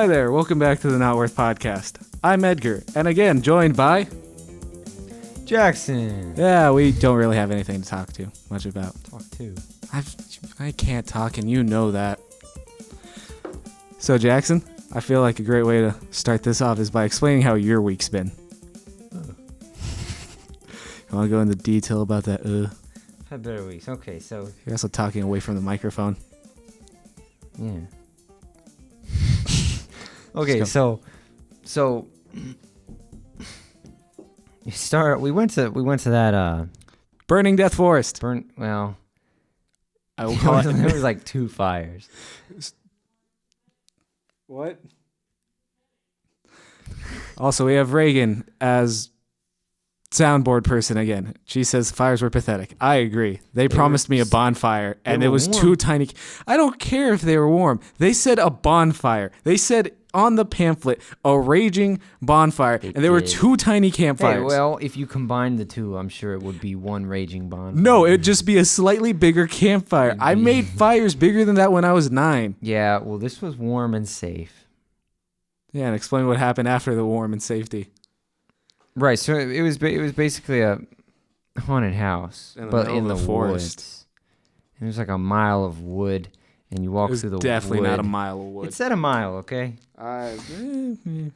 Hi there, welcome back to the Not Worth Podcast. I'm Edgar, and again, joined by... Jackson. Yeah, we don't really have anything to talk to much about. Talk to. I can't talk, and you know that. So, Jackson, I feel like a great way to start this off is by explaining how your week's been. You want to go into detail about that? I've had better weeks. Okay, so... You're also talking away from the microphone. Yeah. Okay, so we went to that Burning Death Forest. well, I will call it. there was like 2 fires. What? Also, we have Reagan as soundboard person again. She says fires were pathetic. I agree. They promised me a bonfire, and it was warm. 2 tiny... I don't care if they were warm. They said a bonfire. They said on the pamphlet, a raging bonfire, and there were 2 tiny campfires. Hey, well, if you combine the 2, I'm sure it would be 1 raging bonfire. No, it'd just be a slightly bigger campfire. I made fires bigger than that when I was 9. Yeah, well, this was warm and safe. Yeah, and explain what happened after the warm and safety. Right, so it was basically a haunted house, but in the forest. And there's like a mile of wood, and you walk through the wood. Definitely not a mile of wood. It said a mile, okay? It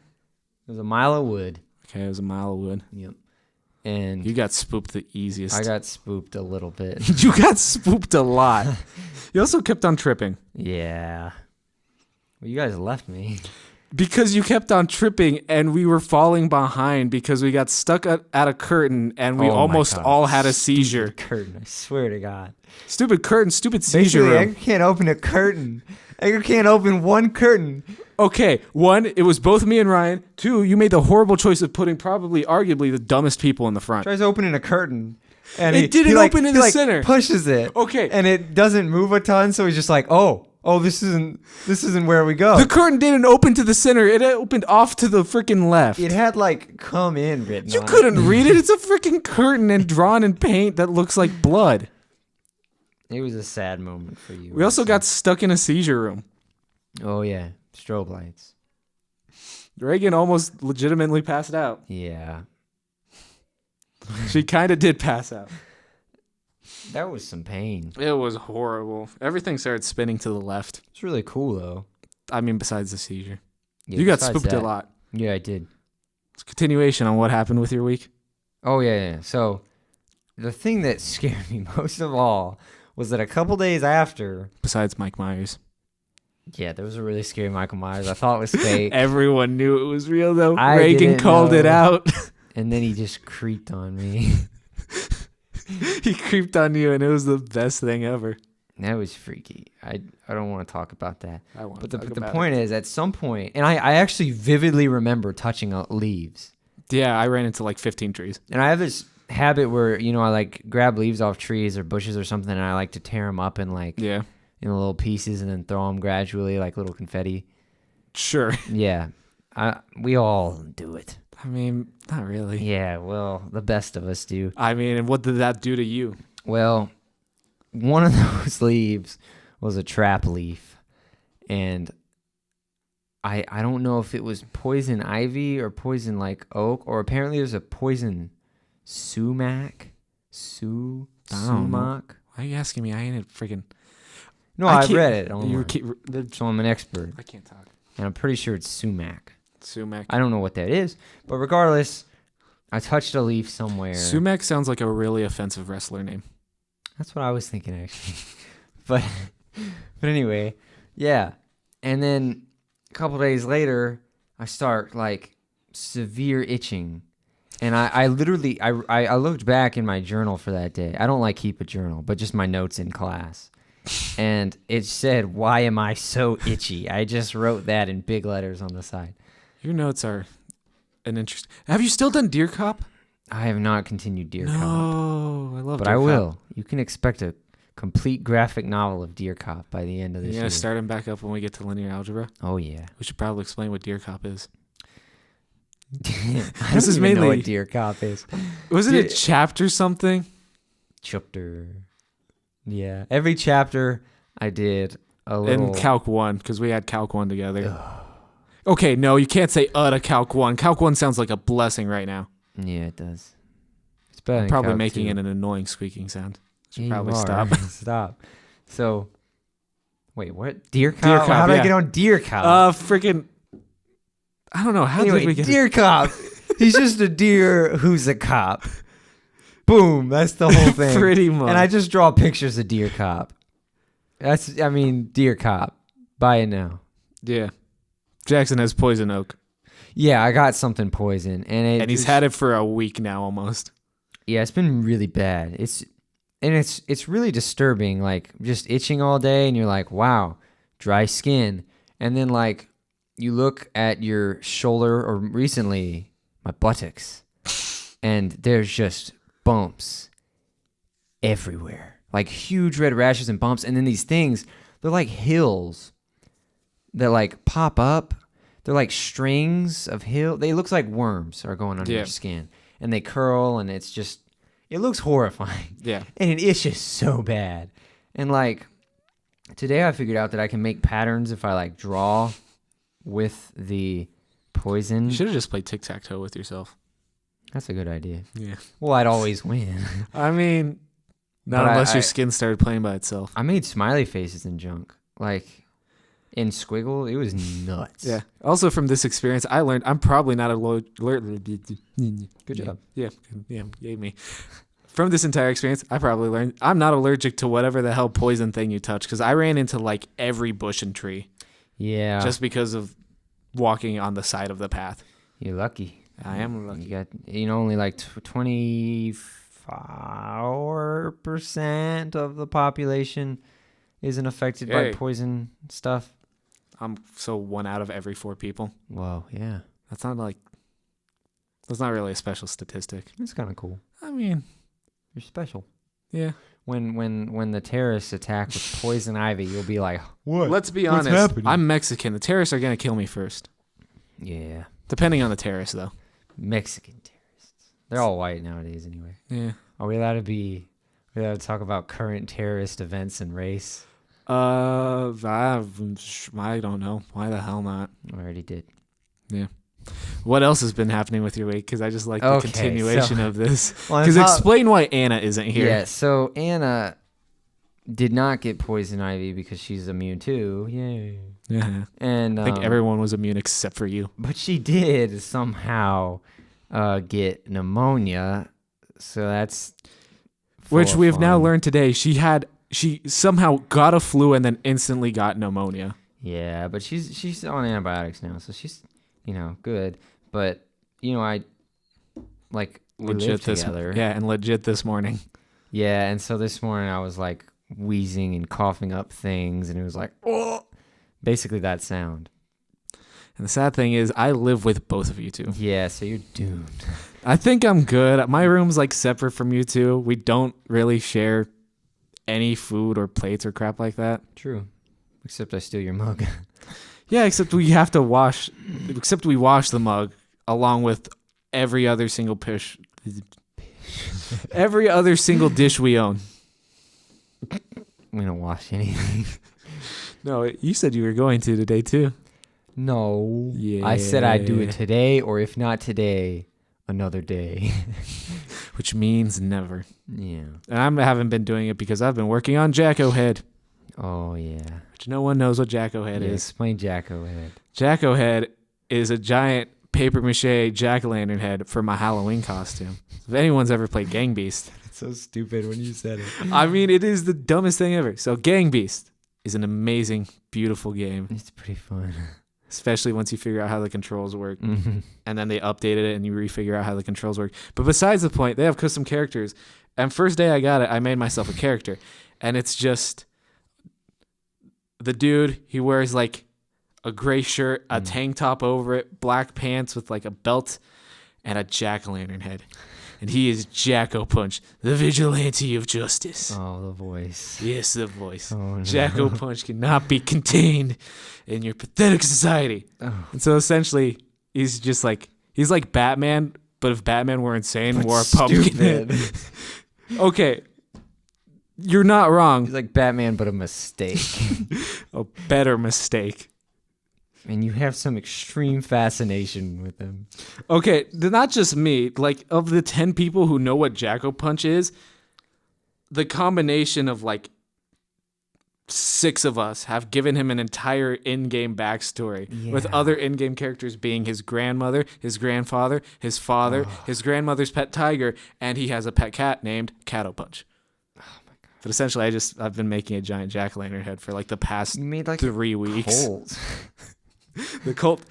was a mile of wood. Okay, it was a mile of wood. Yep. And You got spooked the easiest. I got spooked a little bit. You got spooked a lot. You also kept on tripping. Yeah. Well, you guys left me. Because you kept on tripping, and we were falling behind because we got stuck at a curtain, and we almost all had a seizure. Stupid curtain, I swear to God. Stupid curtain, stupid seizure Basically, room. Edgar can't open a curtain. Edgar can't open 1 curtain. Okay, 1, it was both me and Ryan. 2, you made the horrible choice of putting arguably the dumbest people in the front. Tries opening a curtain. And It didn't open in the center. Pushes it. Okay. And it doesn't move a ton, so he's just like, oh, this isn't where we go. The curtain didn't open to the center. It opened off to the freaking left. It had like "come in" written You on couldn't read it. It's a freaking curtain and drawn in paint that looks like blood. It was a sad moment for you. We also got stuck in a seizure room. Oh yeah, strobe lights. Reagan almost legitimately passed out. Yeah. She kind of did pass out. That was some pain. It was horrible. Everything started spinning to the left. It's really cool though. I mean, besides the seizure. Yeah, You got besides spooked that. a lot. Yeah, I did. It's a continuation on what happened with your week. Oh yeah. So the thing that scared me most of all was that a couple days after. Besides Mike Myers. Yeah, there was a really scary Michael Myers. I thought it was fake. Everyone knew it was real, though. I Reagan didn't called it know. out. And then he just creeped on me. He creeped on you, and it was the best thing ever. That was freaky. I don't want to talk about that. But The point is, at some point, and I actually vividly remember touching leaves. Yeah, I ran into like 15 trees. And I have this habit where, I like grab leaves off trees or bushes or something, and I like to tear them up in little pieces and then throw them gradually like little confetti. Sure. Yeah. We all do it. I mean, not really. Yeah, well, the best of us do. I mean, and what did that do to you? Well, one of those leaves was a trap leaf, and I don't know if it was poison ivy or poison like oak, or apparently there's a poison sumac. Sumac. Why are you asking me? I ain't freaking... No, I read it. So I'm an expert, I can't talk. and I'm pretty sure it's sumac. Sumac. I don't know what that is, but regardless, I touched a leaf somewhere. Sumac sounds like a really offensive wrestler name. That's what I was thinking, actually. but anyway, yeah. And then a couple days later, I start like severe itching. And I literally looked back in my journal for that day. I don't like keep a journal, but just my notes in class. And it said, "Why am I so itchy?" I just wrote that in big letters on the side. Your notes are an interest. Have you still done Deer Cop? I have not continued Deer Cop. No, I love But Deer I Cop. will. You can expect a complete graphic novel of Deer Cop by the end of this You're year. going to start him back up when we get to linear algebra? Oh, yeah. We should probably explain what Deer Cop is. This is know mainly- what Deer Cop is. Was it a chapter something? Chapter. Yeah. Every chapter I did a little. In Calc 1, because we had Calc 1 together. Okay, no, you can't say to Calc 1. Calc 1 sounds like a blessing right now. Yeah, it does. It's better than Probably Calc making 2. it an annoying squeaking sound. Should Yeah, probably you are. stop. Stop. So, wait, what? Deer Cop? Deer Cop, How did I yeah. get on Deer Cop? Freaking. I don't know. How Anyway, did we get Deer Cop. He's just a deer who's a cop. Boom. That's the whole thing. Pretty much. And I just draw pictures of Deer Cop. Deer Cop. Buy it now. Yeah. Jackson has poison oak. Yeah, I got something poison, and He's had it for a week now almost. Yeah, it's been really bad. It's really disturbing. Like just itching all day, and you're like, wow, dry skin. And then like you look at your shoulder, or recently my buttocks, and there's just bumps everywhere, like huge red rashes and bumps. And then these things, they're like hills that like pop up. They're like strings of They look like worms are going under your skin, and they curl, and it looks horrifying. Yeah. And it itches so bad. And like today I figured out that I can make patterns if I like draw with the poison. You should have just played tic-tac-toe with yourself. That's a good idea. Yeah. Well, I'd always win. I mean, not But unless your skin started playing by itself. I made smiley faces and junk. Like in Squiggle, it was nuts. Yeah. Also, from this experience, I learned I'm probably not Good job. Yeah, gave me. From this entire experience, I probably learned I'm not allergic to whatever the hell poison thing you touch, because I ran into like every bush and tree Yeah. just because of walking on the side of the path. You're lucky. I am lucky. You got only like 24% of the population isn't affected by poison stuff. So 1 out of every 4 people. Whoa, yeah. That's not really a special statistic. It's kind of cool. I mean, You're special. yeah. When the terrorists attack with poison ivy, you'll be like, what? Let's be What's honest. happening? I'm Mexican. The terrorists are going to kill me first. Yeah. Depending on the terrorist, though. Mexican terrorists. They're all white nowadays anyway. Yeah. Are we allowed to talk about current terrorist events and race? I don't know. Why the hell not? I already did. Yeah. What else has been happening with your week? Because I just like the Okay, continuation so- of this. Well, Because explain why Anna isn't here. Yeah, so Anna did not get poison ivy because she's immune too. Yay. Yeah. And I think everyone was immune except for you. but she did somehow get pneumonia. So that's Which full we've of now fun. learned today. She somehow got a flu and then instantly got pneumonia. Yeah, but she's on antibiotics now, so she's good. But I like we live together. And legit this morning. Yeah, and so this morning I was like wheezing and coughing up things, and it was like, oh, basically that sound. And the sad thing is I live with both of you two. Yeah, so you're doomed. I think I'm good. My room's like separate from you two. We don't really share any food or plates or crap like that. True. Except I steal your mug. Yeah, except we have to wash. Except we wash the mug along with every other single every other single dish we own. We don't wash anything. No, you said you were going to today too. No. Yeah. I said I'd do it today, or if not today, another day. Which means never. Yeah. And I haven't been doing it because I've been working on Jacko Head. Oh, yeah. Which no one knows what Jacko Head Yeah, is. explain Jacko Head. Jacko Head is a giant paper mache jack-o'-lantern head for my Halloween costume. If anyone's ever played Gang Beast. It's so stupid when you said it. I mean, it is the dumbest thing ever. So Gang Beast is an amazing, beautiful game. It's pretty fun. Especially once you figure out how the controls work. Mm-hmm. And then they updated it and you refigure out how the controls work. But besides the point, they have custom characters. And first day I got it, I made myself a character. And it's just the dude, he wears like a gray shirt, a tank top over it, black pants with like a belt, and a jack-o'-lantern head. And he is Jacko Punch, the vigilante of justice. Oh, the voice. Yes, the voice. Oh, no. Jacko Punch cannot be contained in your pathetic society. Oh. And so essentially, he's like Batman, but if Batman were insane, But wore a pumpkin stupid. head. Okay, you're not wrong. He's like Batman, but a mistake. A better mistake. And you have some extreme fascination with them. Okay, not just me. Like, of the 10 people who know what Jacko Punch is, the combination of, like, 6 of us have given him an entire in-game backstory with other in-game characters being his grandmother, his grandfather, his father, his grandmother's pet tiger, and he has a pet cat named Catto Punch. But essentially, I've been making a giant jack-o'-lantern head for like the past 3 weeks. Cult. The cult.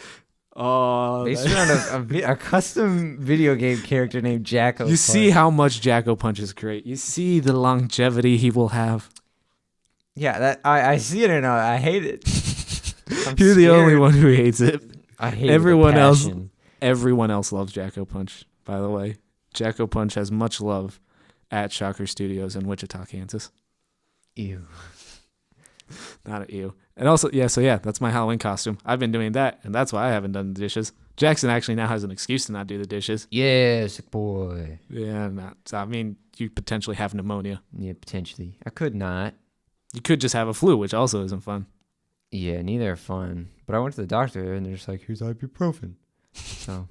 Oh, based around a custom video game character named Jacko. You see how much Jacko Punch is great. You see the longevity he will have. Yeah, that I see it and I hate it. You're the only one who hates it. I hate everyone it else. Everyone else loves Jacko Punch. By the way, Jacko Punch has much love at Shocker Studios in Wichita, Kansas. Ew. Not at you. And also, that's my Halloween costume. I've been doing that, and that's why I haven't done the dishes. Jackson actually now has an excuse to not do the dishes. Yes, boy. Yeah, I mean, you potentially have pneumonia. Yeah, potentially. I could not. You could just have a flu, which also isn't fun. Yeah, neither are fun. But I went to the doctor, and they're just like, here's ibuprofen. So.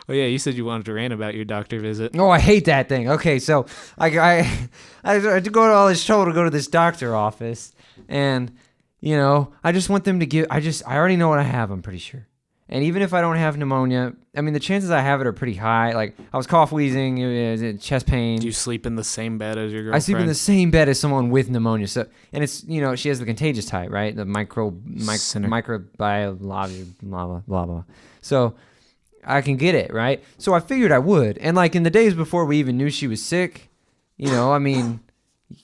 Oh yeah, you said you wanted to rant about your doctor visit. No, I hate that thing. Okay, so I had to go to all this trouble to go to this doctor office, and I just want them to give. I already know what I have. I'm pretty sure, and even if I don't have pneumonia, I mean the chances I have it are pretty high. Like I was cough wheezing, chest pain. Do you sleep in the same bed as your girlfriend? I sleep in the same bed as someone with pneumonia. So, and it's she has the contagious type, right? The microbial blah blah blah blah. So. I can get it, right? So I figured I would. And like in the days before we even knew she was sick, I mean,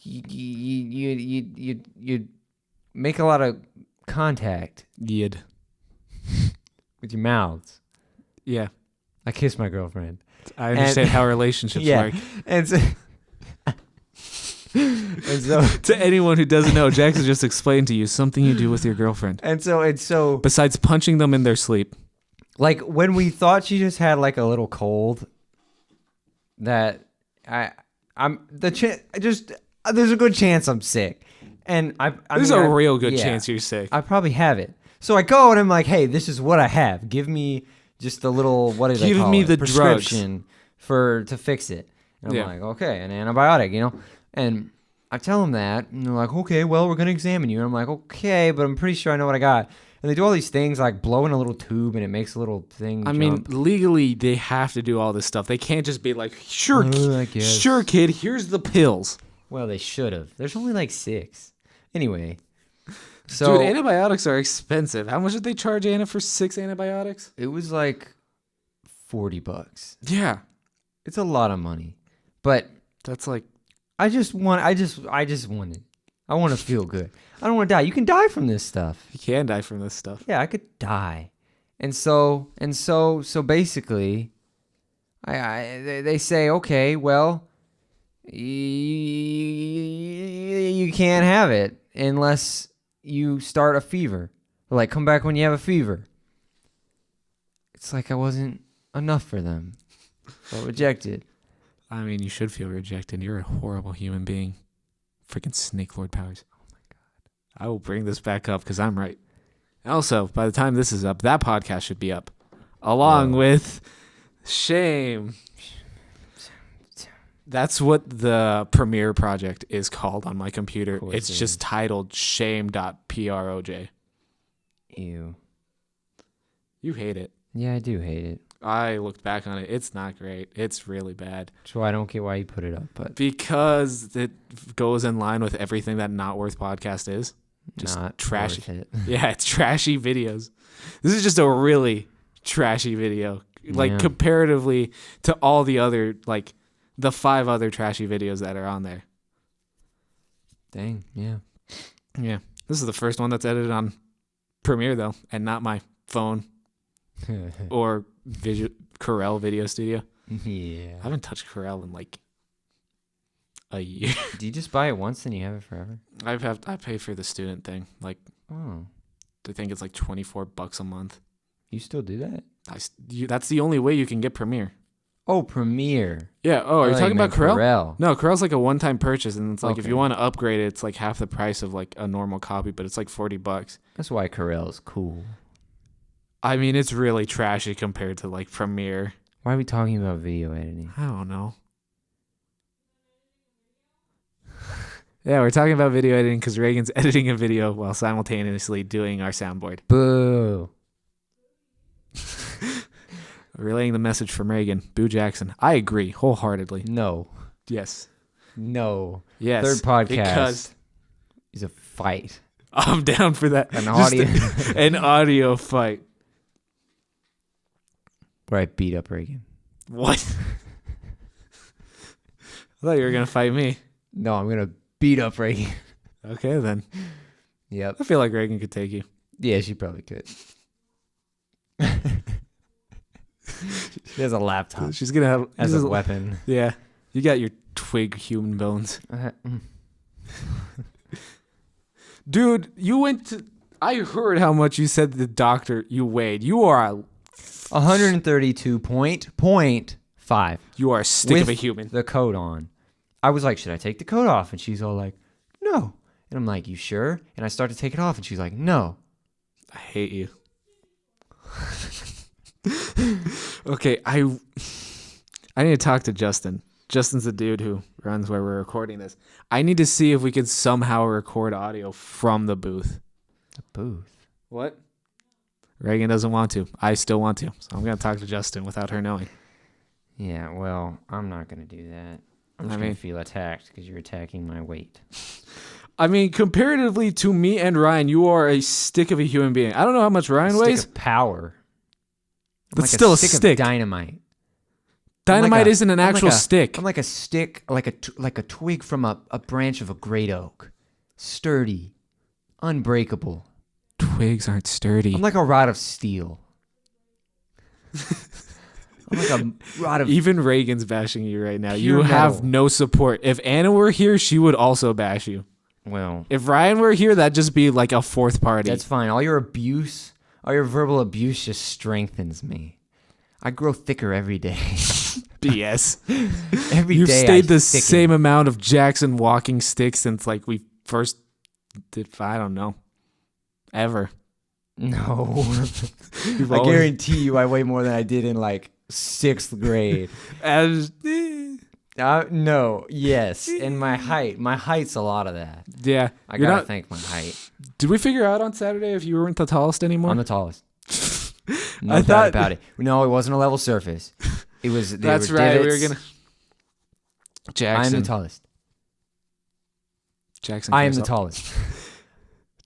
you make a lot of contact. With your mouths. Yeah. I kiss my girlfriend. I understand how relationships work. And so, to anyone who doesn't know, Jackson just explained to you something you do with your girlfriend. And so besides punching them in their sleep. Like when we thought she just had like a little cold, that there's a good chance I'm sick, and there's a real good chance you're sick. I probably have it. So I go and I'm like, hey, this is what I have. Give me just a little give me the prescription to fix it. And I'm like, okay, an antibiotic, and I tell them that, and they're like, okay, well, we're gonna examine you. And I'm like, okay, but I'm pretty sure I know what I got. And they do all these things like blow in a little tube and it makes a little thing jump. mean, legally, they have to do all this stuff. They can't just be like, sure, kid, here's the pills. Well, they should have. There's only like 6. Anyway. So, dude, antibiotics are expensive. How much did they charge Anna for 6 antibiotics? It was like $40. Yeah. It's a lot of money. But that's like... I just want it. I want to feel good. I don't want to die. You can die from this stuff. You can die from this stuff. Yeah, I could die. And so basically, they say, okay, well, you can't have it unless you start a fever. Or like, come back when you have a fever. It's like I wasn't enough for them. So rejected. I mean, you should feel rejected. You're a horrible human being. Freaking Snake Lord powers. Oh my God. I will bring this back up because I'm right. Also, by the time this is up, that podcast should be up. Along with Shame. That's what the Premiere project is called on my computer. It's just titled shame.proj. Ew. You hate it. Yeah, I do hate it. I looked back on it. It's not great. It's really bad. So I don't get why you put it up, but because it goes in line with everything that Not Worth podcast is. Just not trashy. Worth it. Yeah, it's trashy videos. This is just a really trashy video, like comparatively to all the other, like the 5 other trashy videos that are on there. Dang, yeah. Yeah, this is the first one that's edited on Premiere though, and not my phone. Or Corel Video Studio. Yeah. I haven't touched Corel in like a year. Do you just buy it once and you have it forever? I pay for the student thing. Like, I think it's like $24 a month. You still do that? That's the only way you can get Premiere. Oh, Premiere. Yeah. Oh, are you talking about Corel? No, Corel's like a one-time purchase, and it's like if Okay. you want to upgrade it, it's like half the price of like a normal copy, but it's like $40. That's why Corel is cool. I mean, it's really trashy compared to like Premiere. Why are we talking about video editing? I don't know. Yeah, we're talking about video editing because Reagan's editing a video while simultaneously doing our soundboard. Boo. Relaying the message from Reagan. Boo Jackson. I agree wholeheartedly. No. Yes. No. Yes. Third podcast Because is a fight. I'm down for that. An audio. An audio fight. Where I beat up Reagan. What? I thought you were going to fight me. No, I'm going to beat up Reagan. Okay, then. Yep. I feel like Reagan could take you. Yeah, she probably could. She has a laptop She's going to have... as a weapon. Yeah. You got your twig human bones. Dude, you went to... I heard how much you said to the doctor you weighed. You are 132.5. You are a stick with of a human. the coat on. I was like, should I take the coat off? And she's all like, no. And I'm like, you sure? And I start to take it off, and she's like, no. I hate you. Okay, I need to talk to Justin. Justin's the dude who runs where we're recording this. I need to see if we can somehow record audio from the booth. The booth? What? Reagan doesn't want to. I still want to. So I'm going to talk to Justin without her knowing. Yeah, well, I'm not going to do that. I'm just going to feel attacked because you're attacking my weight. I mean, comparatively to me and Ryan, you are a stick of a human being. I don't know how much Ryan weighs. Stick of power. But like still a stick of dynamite. Dynamite isn't an actual stick. I'm like a stick, like a twig from a branch of a great oak. Sturdy. Unbreakable. Twigs aren't sturdy. I'm like a rod of steel. I'm like a rod of... Even Reagan's bashing you right now. You have no support. If Anna were here, she would also bash you. Well... If Ryan were here, that'd just be like a fourth party. That's fine. All your verbal abuse just strengthens me. I grow thicker every day. BS. You've day stayed the same amount of Jackson walking stick since like we first did, I don't know, ever. No. I guarantee you I weigh more than I did in like 6th grade. No. Yes. And my height's a lot of that. Yeah. I gotta thank my height. Did we figure out on Saturday if you weren't the tallest anymore? I'm the tallest. No doubt about it. No, it wasn't a level surface. It was. That's right. Divots. We were gonna. Jackson. I'm the tallest. Jackson. I am the tallest.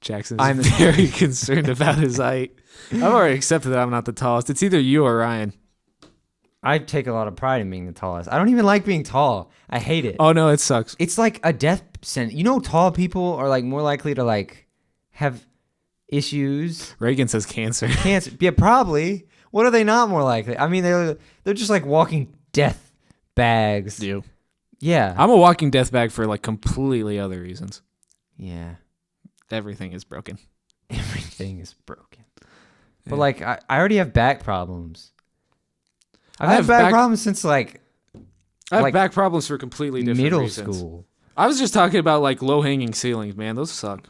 Jackson is very concerned about his height. I've already accepted that I'm not the tallest. It's either you or Ryan. I take a lot of pride in being the tallest. I don't even like being tall. I hate it. Oh no, it sucks. It's like a death sentence. You know, tall people are like more likely to like have issues. Reagan says cancer. Cancer. Yeah, probably. What are they not more likely? I mean, they're just like walking death bags. You. Yeah. I'm a walking death bag for like completely other reasons. Yeah. Everything is broken. Everything is broken. But like, I already have back problems. I've had back problems since like... I have back problems for completely different middle reasons. School. I was just talking about like low-hanging ceilings, man. Those suck.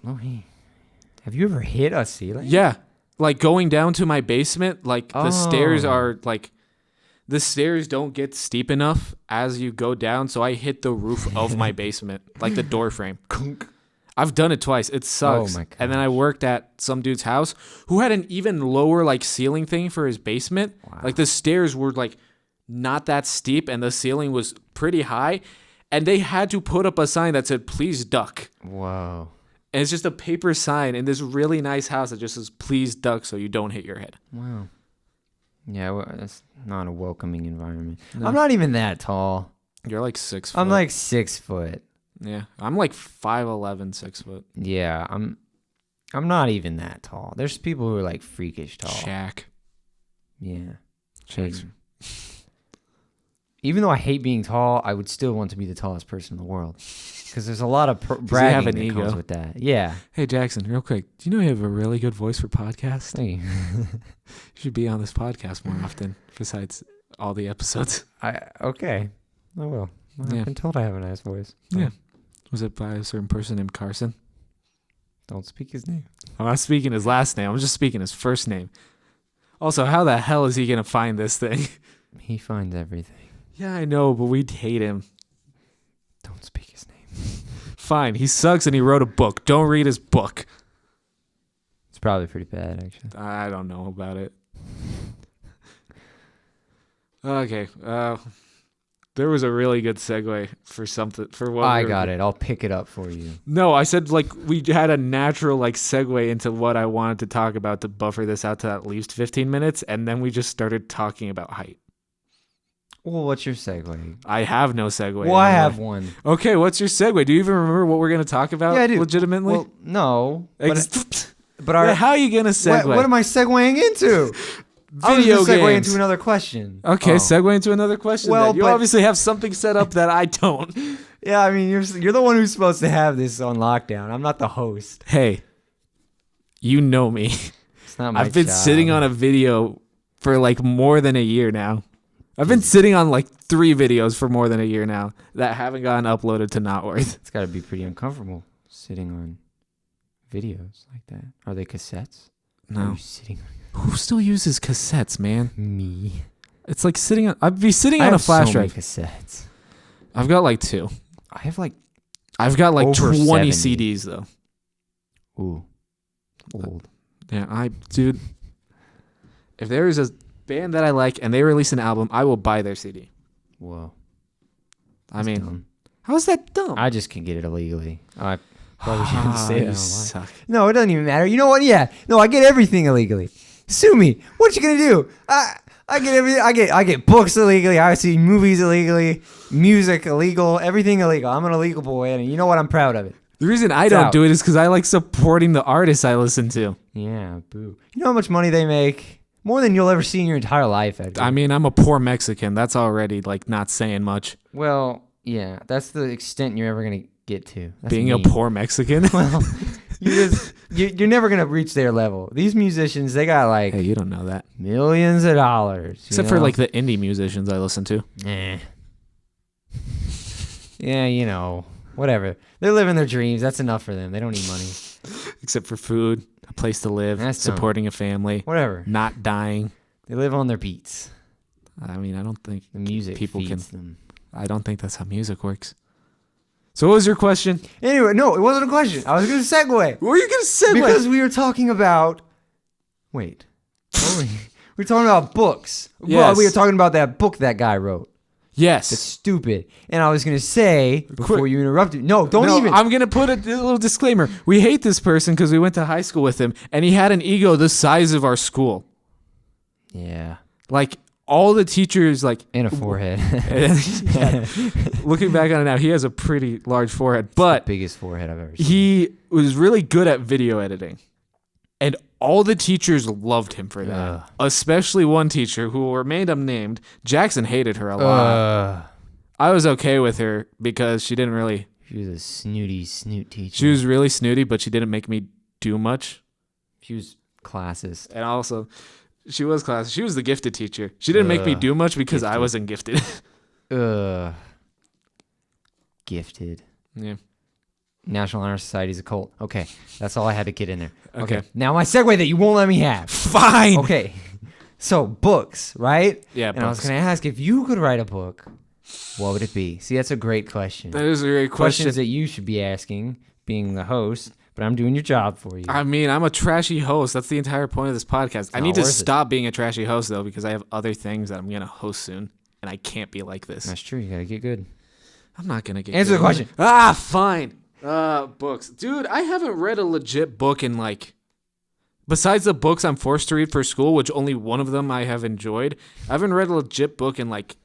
Have you ever hit a ceiling? Yeah. Like going down to my basement, like the stairs are like... The stairs don't get steep enough as you go down, so I hit the roof of my basement, like the door frame. I've done it twice. It sucks. Oh my gosh. And then I worked at some dude's house who had an even lower like ceiling thing for his basement. Wow. Like the stairs were like not that steep and the ceiling was pretty high. And they had to put up a sign that said, "Please duck." Whoa. And it's just a paper sign in this really nice house that just says, "Please duck so you don't hit your head." Wow. Yeah, well, that's not a welcoming environment. No. I'm not even that tall. You're like 6 foot. I'm like 6 foot. Yeah. I'm like 5'11", 6 foot. Yeah, I'm not even that tall. There's people who are like freakish tall. Shaq. Yeah. Shaq's. Even though I hate being tall, I would still want to be the tallest person in the world. Because there's a lot of bragging that comes with that. Yeah. Hey, Jackson, real quick. Do you know you have a really good voice for podcasts? Hey. You should be on this podcast more often, besides all the episodes. Okay. I will. I've been told I have a nice voice. So. Yeah. Was it by a certain person named Carson? Don't speak his name. I'm not speaking his last name. I'm just speaking his first name. Also, how the hell is he going to find this thing? He finds everything. Yeah, I know, but we'd hate him. Don't speak his name. Fine, he sucks and he wrote a book. Don't read his book. It's probably pretty bad, actually. I don't know about it. Okay, there was a really good segue for something for what I got it. I'll pick it up for you. No, I said like we had a natural like segue into what I wanted to talk about to buffer this out to at least 15 minutes, and then we just started talking about height. Well, what's your segue? I have no segue. Well, I have one. Okay, what's your segue? Do you even remember what we're going to talk about? Yeah, I do. Legitimately? Well, no. But Yeah, how are you going to segue? What am I segueing into? Video I was gonna segue games. into another question. Okay, segue into another question. Well, then. You but- obviously have something set up that I don't. Yeah, I mean, you're the one who's supposed to have this on lockdown. I'm not the host. Hey, you know me. It's not my I've been job. sitting on a video for like more than a year now. I've been sitting on like 3 videos for more than a year now that haven't gotten uploaded to Not Worth. It's got to be pretty uncomfortable sitting on videos like that. Are they cassettes? Are No. you sitting on Who still uses cassettes, man? me? It's like sitting on. I'd be sitting I on a have flash so many drive. cassettes. I've got like 2. I have like I've got like Over 20 70. CDs though. ooh old. Yeah, dude. If there is a band that I like and they release an album, I will buy their CD. Whoa. I That's mean, dumb. how is that dumb? I just can get it illegally. I probably shouldn't say You that. suck. No, it doesn't even matter. You know what? Yeah. No, I get everything illegally. Sue me. What you gonna do? I get everything. I get books illegally. I see movies illegally. Music illegal. Everything illegal. I'm an illegal boy, and you know what? I'm proud of it. The reason I It's don't out. do it is because I like supporting the artists I listen to. Yeah. Boo. You know how much money they make? More than you'll ever see in your entire life, Edgar. I mean, I'm a poor Mexican. That's already like not saying much. Well, yeah. That's the extent you're ever gonna get to. That's Being a me. poor Mexican. Well, you're never gonna reach their level. These musicians, they got like Hey, you don't know that. millions of dollars. you Except for know? like the indie musicians I listen to. Eh. Yeah, you know, whatever. They're living their dreams. That's enough for them. They don't need money. Except for food, a place to live, That's dumb. supporting a family, Whatever. not dying. They live on their beats. I mean, I don't think The music people feeds can. them. I don't think that's how music works. So what was your question? Anyway, no, it wasn't a question. I was going to segue. What were you gonna say? Because we were talking about... Wait. What were we were talking about books. Well, Yes. we were talking about that book that guy wrote. Yes. That's stupid. And I was going to say, before Quick. you interrupted... No, don't No, even... I'm gonna put a little disclaimer. We hate this person because we went to high school with him, and he had an ego the size of our school. Yeah. Like all the teachers, like And a forehead. yeah, looking back on it now, he has a pretty large forehead, but Biggest forehead I've ever seen. he was really good at video editing, and all the teachers loved him for that. Ugh. Especially one teacher who will remain unnamed. Jackson hated her a lot. I was okay with her because she didn't really. She was a snooty snoot teacher. She was really snooty, but she didn't make me do much. She was classist. And also, she was class. She was the gifted teacher. She didn't make me do much because I Gifted. wasn't gifted. Gifted. Yeah. National Honor Society's a cult. Okay, that's all I had to get in there. Okay. Now my segue that you won't let me have. Fine. Okay, so books, right? Yeah, And I was books. going to ask if you could write a book, what would it be? See, that's a great question. That is a great question. Questions that you should be asking, being the host. But I'm doing your job for you. I mean, I'm a trashy host. That's the entire point of this podcast. I not need to worth it. stop being a trashy host, though, because I have other things that I'm going to host soon, and I can't be like this. That's true. You gotta get good. I'm not going to get Answer the good. question. Fine. Books. Dude, I haven't read a legit book in, like, besides the books I'm forced to read for school, which only one of them I have enjoyed, I haven't read a legit book in, like,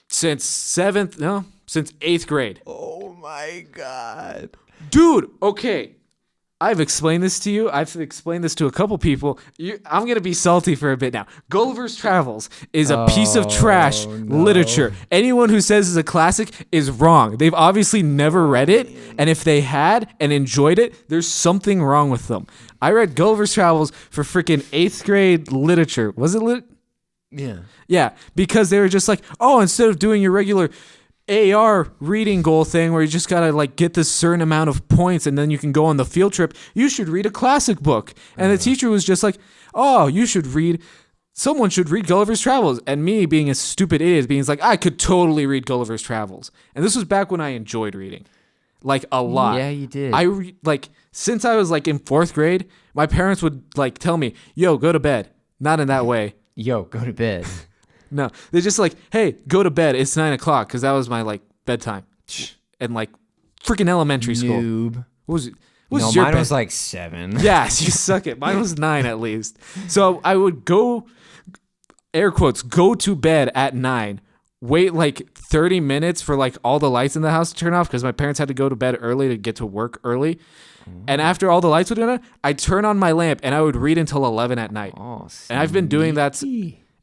since 8th grade. Oh my god. Dude, okay. I've explained this to you. I've explained this to a couple people. I'm going to be salty for a bit now. Gulliver's Travels is a piece of trash literature. Anyone who says it's a classic is wrong. They've obviously never read it, and if they had and enjoyed it, there's something wrong with them. I read Gulliver's Travels for freaking 8th grade literature. Was it lit? Yeah. Yeah, because they were just like, oh, instead of doing your regular AR reading goal thing where you just gotta like get this certain amount of points and then you can go on the field trip. You should read a classic book. And the teacher was just like, oh, someone should read Gulliver's Travels. And me being a stupid idiot being like, I could totally read Gulliver's Travels. And this was back when I enjoyed reading. Like a lot. Yeah, you did. Since I was like in 4th grade, my parents would like tell me, yo, go to bed. Not in that way. Yo, go to bed. No, they're just like, hey, go to bed. It's 9 o'clock because that was my like bedtime, and like freaking elementary school. Noob. What was it? No, your mine was like 7. Yes, you suck it. Mine was 9 at least. So I would go, air quotes, go to bed at 9. Wait like 30 minutes for like all the lights in the house to turn off because my parents had to go to bed early to get to work early. And after all the lights would turn on, I'd turn on my lamp and I would read until 11 at night. Oh, and I've been doing that.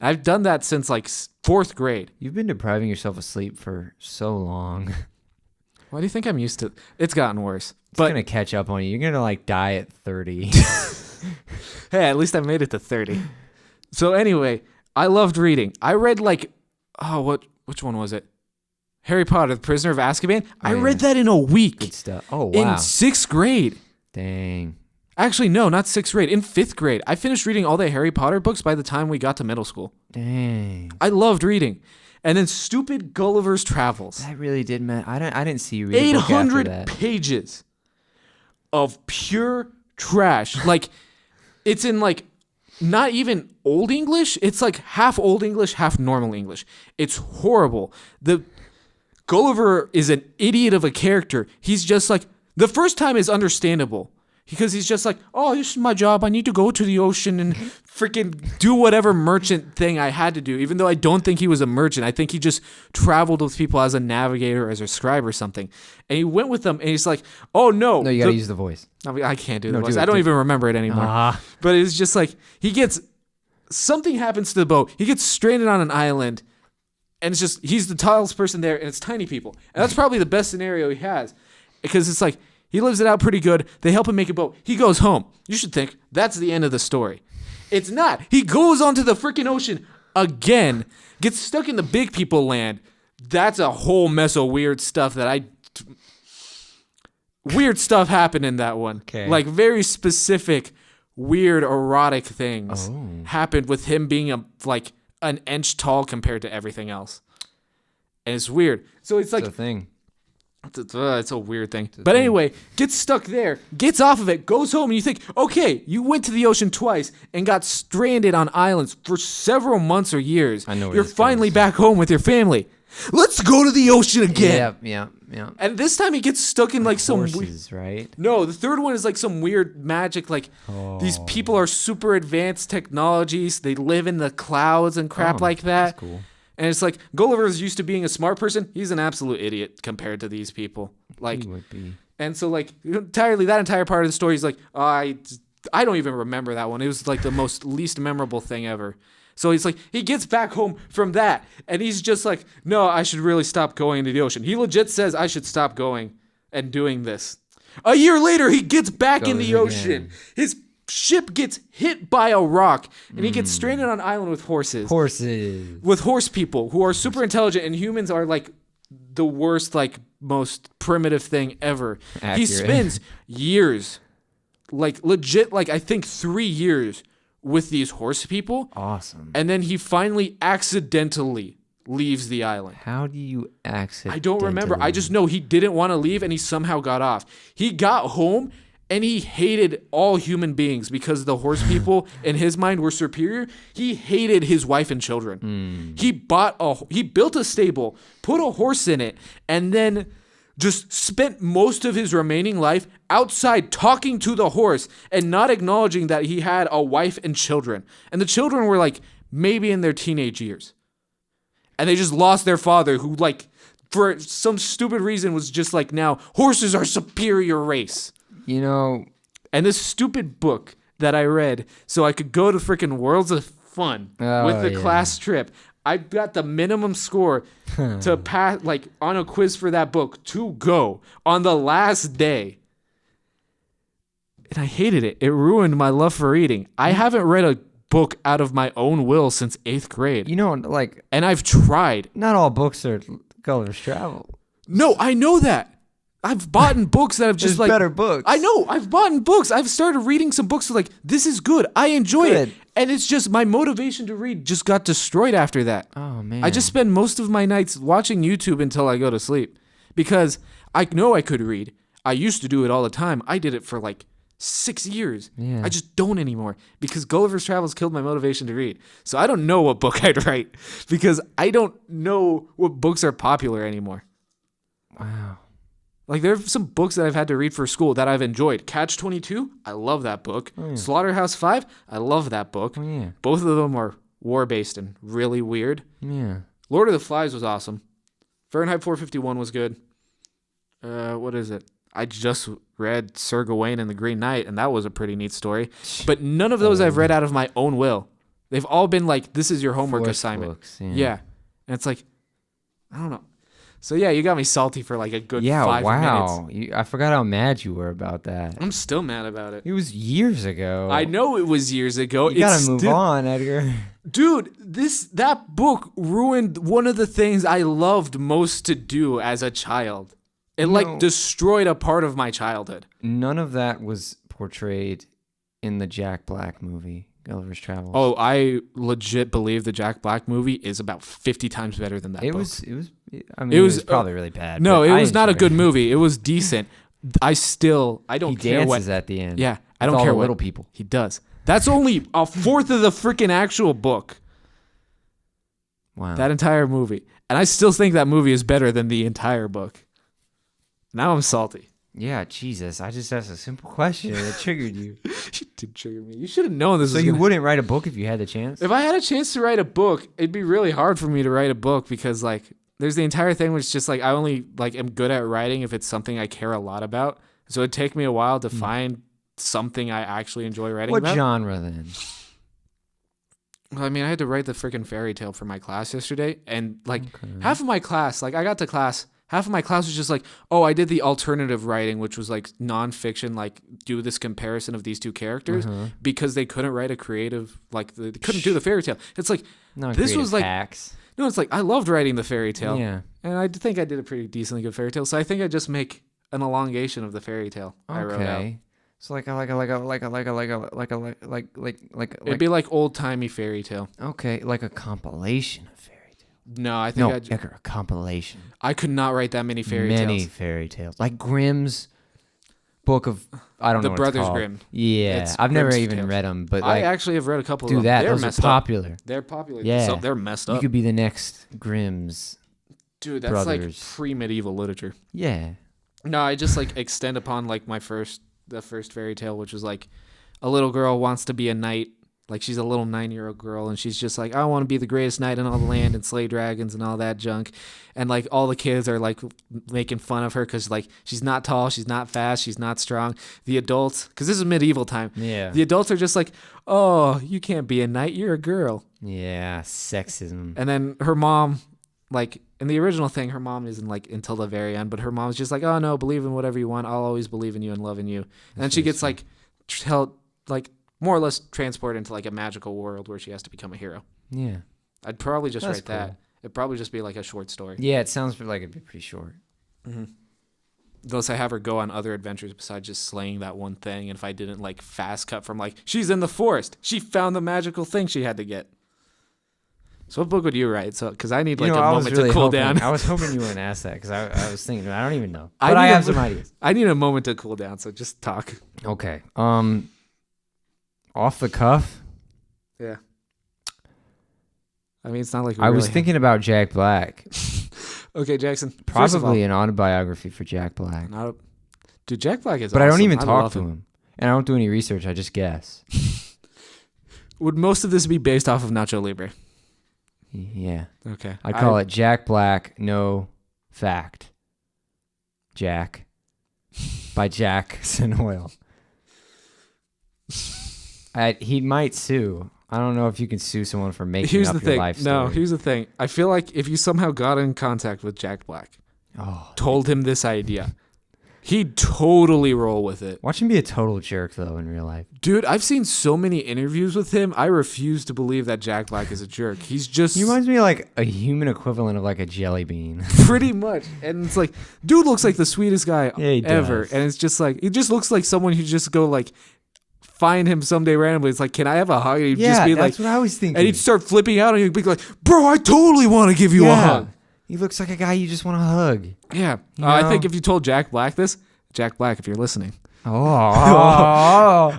I've done that since like 4th grade. You've been depriving yourself of sleep for so long. Why do you think I'm used to? It's gotten worse. It's going to catch up on you. You're going to like die at 30. Hey, at least I made it to 30. So anyway, I loved reading. I read like, which one was it? Harry Potter, The Prisoner of Azkaban. I read that in a week. Good stuff. Oh, wow. In 6th grade. Dang. Actually, no, not 6th grade. In 5th grade. I finished reading all the Harry Potter books by the time we got to middle school. Dang. I loved reading. And then stupid Gulliver's Travels. That really did matter. I didn't see you read a book after 800 that. pages of pure trash. Like, it's in like not even Old English. It's like half Old English, half normal English. It's horrible. The Gulliver is an idiot of a character. He's just like, the first time is understandable because he's just like, oh, this is my job. I need to go to the ocean and freaking do whatever merchant thing I had to do. Even though I don't think he was a merchant. I think he just traveled with people as a navigator, as a scribe or something. And he went with them and he's like, oh, no. No, you got to use the voice. I can't do the voice. I don't even remember it anymore. But it's just like, something happens to the boat. He gets stranded on an island. And it's just, he's the tallest person there, and it's tiny people. And that's probably the best scenario he has. Because it's like, he lives it out pretty good. They help him make a boat. He goes home. You should think that's the end of the story. It's not. He goes onto the freaking ocean again, gets stuck in the big people land. That's a whole mess of weird stuff weird stuff happened in that one. Okay. Like very specific, weird, erotic things happened with him being an inch tall compared to everything else. And it's weird. So it's like... It's a thing. It's a weird thing. But anyway, gets stuck there, gets off of it, goes home, and you think, okay, you went to the ocean twice and got stranded on islands for several months or years. I know where You're this finally goes. back home with your family. Let's go to the ocean again. Yeah. And this time he gets stuck in like some Horses, right? No, the third one is like some weird magic. Like these people are super advanced technologies. They live in the clouds and crap like that. That's cool. And it's like Gulliver's used to being a smart person. He's an absolute idiot compared to these people. Like, He would be. and so like that entire part of the story is like, I don't even remember that one. It was like the most least memorable thing ever. So he's like, he gets back home from that, and he's just like, no, I should really stop going into the ocean. He legit says I should stop going and doing this. A year later, he gets back in the ocean. His ship gets hit by a rock, and he gets stranded on an island with horses. With horse people who are super intelligent, and humans are like the worst, like most primitive thing ever. Accurate. He spends years, like legit, like I think 3 years with these horse people. Awesome. And then he finally accidentally leaves the island. How do you accidentally? I don't remember. I just know he didn't want to leave and he somehow got off. He got home and he hated all human beings because the horse people in his mind were superior. He hated his wife and children. He built a stable, put a horse in it, and then just spent most of his remaining life outside talking to the horse and not acknowledging that he had a wife and children. And the children were like maybe in their teenage years. And they just lost their father who like for some stupid reason was just like, now horses are superior race. You know. And this stupid book that I read so I could go to freaking Worlds of Fun with the class trip. I got the minimum score to pass, like on a quiz for that book to go on the last day. And I hated it. It ruined my love for reading. I haven't read a book out of my own will since 8th grade. You know, like. And I've tried. Not all books are Gulliver's Travel. No, I know that. I've bought books that have just There's better books. I know. I've bought books. I've started reading some books like, this is good. I enjoy it. And it's just my motivation to read just got destroyed after that. Oh, man. I just spend most of my nights watching YouTube until I go to sleep because I know I could read. I used to do it all the time. I did it for like 6 years. Yeah. I just don't anymore because Gulliver's Travels killed my motivation to read. So I don't know what book I'd write because I don't know what books are popular anymore. Wow. Like, there are some books that I've had to read for school that I've enjoyed. Catch-22, I love that book. Oh, yeah. Slaughterhouse-5, I love that book. Oh, yeah. Both of them are war-based and really weird. Yeah. Lord of the Flies was awesome. Fahrenheit 451 was good. What is it? I just read Sir Gawain and the Green Knight, and that was a pretty neat story. But none of those I've read out of my own will. They've all been like, this is your homework assignment. Books, yeah. And it's like, I don't know. So, yeah, you got me salty for like a good 5 minutes. Wow. I forgot how mad you were about that. I'm still mad about it. It was years ago. I know it was years ago. You gotta move on, Edgar. Dude, that book ruined one of the things I loved most to do as a child. It destroyed a part of my childhood. None of that was portrayed in the Jack Black movie, Gulliver's Travels. Oh, I legit believe the Jack Black movie is about 50 times better than that book. It was probably really bad. No, it was not a good movie. It was decent. I don't care what. He dances at the end. Yeah, I don't care what. Little people. He does. That's only a fourth of the freaking actual book. Wow. That entire movie. And I still think that movie is better than the entire book. Now I'm salty. Yeah, Jesus. I just asked a simple question and it triggered you. You did trigger me. You should have known this. So you wouldn't write a book if you had the chance? If I had a chance to write a book, it'd be really hard for me to write a book because like there's the entire thing which is just like I only like am good at writing if it's something I care a lot about. So it'd take me a while to find something I actually enjoy writing about. What genre then? Well, I mean, I had to write the freaking fairy tale for my class yesterday, and like half of my class, like I got to class, half of my class was just like, oh, I did the alternative writing, which was like nonfiction, like do this comparison of these two characters because they couldn't write a creative, like they couldn't do the fairy tale. It's like, this was like, hacks. No, it's like, I loved writing the fairy tale. Yeah. And I think I did a pretty decently good fairy tale. So I think I just make an elongation of the fairy tale I wrote out. So it'd be like old timey fairy tale. Okay, like a compilation of fairy tales. No, I think a compilation. I could not write that many fairy tales. Many fairy tales, like Grimm's book of I don't know the what Brothers it's called. Grimm. Yeah, It's I've never Grimm's even tales. read them, but I like, actually have read a couple of them. that. They're Those are popular. They're popular. Yeah, So they're messed up. You could be the next Grimm's. Dude, that's brothers. like pre-medieval literature. Yeah. No, I just like extend upon like the first fairy tale, which was like a little girl wants to be a knight. Like she's a little 9-year-old girl and she's just like, I want to be the greatest knight in all the land and slay dragons and all that junk. And like all the kids are like making fun of her because like she's not tall, she's not fast, she's not strong. The adults, because this is medieval time. Yeah. The adults are just like, oh, you can't be a knight, you're a girl. Yeah, sexism. And then her mom, like in the original thing, her mom isn't like until the very end, but her mom's just like, oh no, believe in whatever you want. I'll always believe in you and love in you. And then she gets like more or less transported into like a magical world where she has to become a hero. Yeah. I'd probably just write cool. that. It'd probably just be like a short story. Yeah, it sounds like it'd be pretty short. Mm-hmm. Thus, I have her go on other adventures besides just slaying that one thing. And if I didn't like fast cut from like, she's in the forest, she found the magical thing she had to get. So what book would you write? So, because I need like a moment to cool down. I was hoping you wouldn't ask that because I was thinking, I don't even know. But I have some ideas. I need a moment to cool down, so just talk. Okay. Off the cuff? Yeah. I mean, it's not like I was thinking about Jack Black. Okay, Jackson. Probably an autobiography for Jack Black. Dude, Jack Black is But awesome. I don't even talk to him. And I don't do any research. I just guess. Would most of this be based off of Nacho Libre? Yeah. Okay. I call it Jack Black, No Fact. Jack. By Jackson Oil. He might sue. I don't know if you can sue someone for making up your life story. No, here's the thing. I feel like if you somehow got in contact with Jack Black, told him this idea, He'd totally roll with it. Watch him be a total jerk, though, in real life. Dude, I've seen so many interviews with him. I refuse to believe that Jack Black is a jerk. He's just... He reminds me of like a human equivalent of like a jelly bean. Pretty much. And it's like, dude looks like the sweetest guy ever. does. And it's just like, he just looks like someone who just go like, find him someday randomly. It's like, can I have a hug? And he'd just be that's like, what I was thinking. and he'd start flipping out and he'd be like, bro, I totally want to give you a hug. He looks like a guy you just want to hug. Yeah. You I know? think if you told Jack Black this, Jack Black, if you're listening. Oh.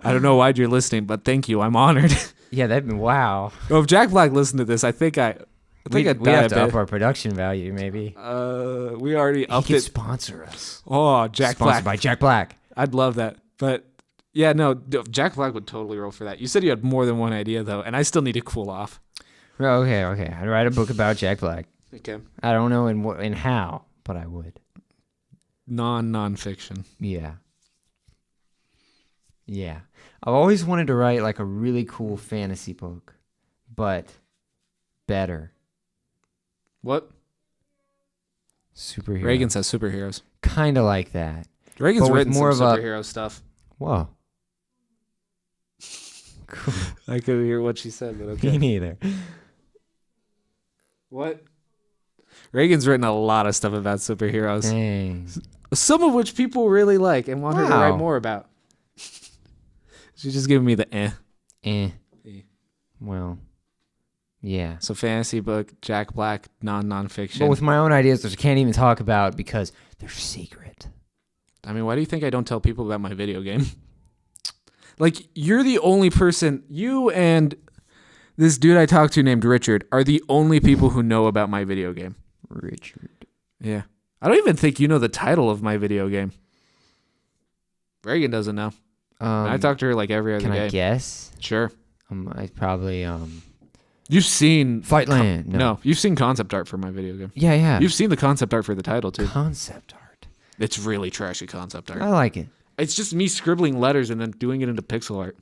I don't know why you're listening, but thank you. I'm honored. Yeah, that'd be wow. Well, if Jack Black listened to this, I think I'd We die have a to bit. up our production value, maybe. We already He upped could it. sponsor us. Oh, Jack Sponsored Black. by Jack Black. I'd love that. But yeah, no, Jack Black would totally roll for that. You said you had more than one idea though, and I still need to cool off. Okay. I'd write a book about Jack Black. Okay. I don't know in how, but I would. Non-fiction. Yeah. Yeah. I've always wanted to write like a really cool fantasy book, but better. What? Superhero. Reagan says superheroes. Kind of like that. Reagan's But with written more some of a- superhero stuff. Whoa. Cool. I couldn't hear what she said, but Me okay. neither. What? Reagan's written a lot of stuff about superheroes. Dang. Some of which people really like and want her to write Wow. more about. She's just giving me the eh. Eh. Eh. Well, yeah. So fantasy book, Jack Black, non-fiction. But with my own ideas, which I can't even talk about because they're secret. I mean, why do you think I don't tell people about my video game? Like, you're the only person, you and this dude I talked to named Richard are the only people who know about my video game. Richard. Yeah. I don't even think you know the title of my video game. Reagan doesn't know. I talk to her like every other Can day. I guess? Sure. I probably You've seen... Fightland. No, you've seen concept art for my video game. Yeah. You've seen the concept art for the title, too. Concept art. It's really trashy concept art. I like it. It's just me scribbling letters and then doing it into pixel art.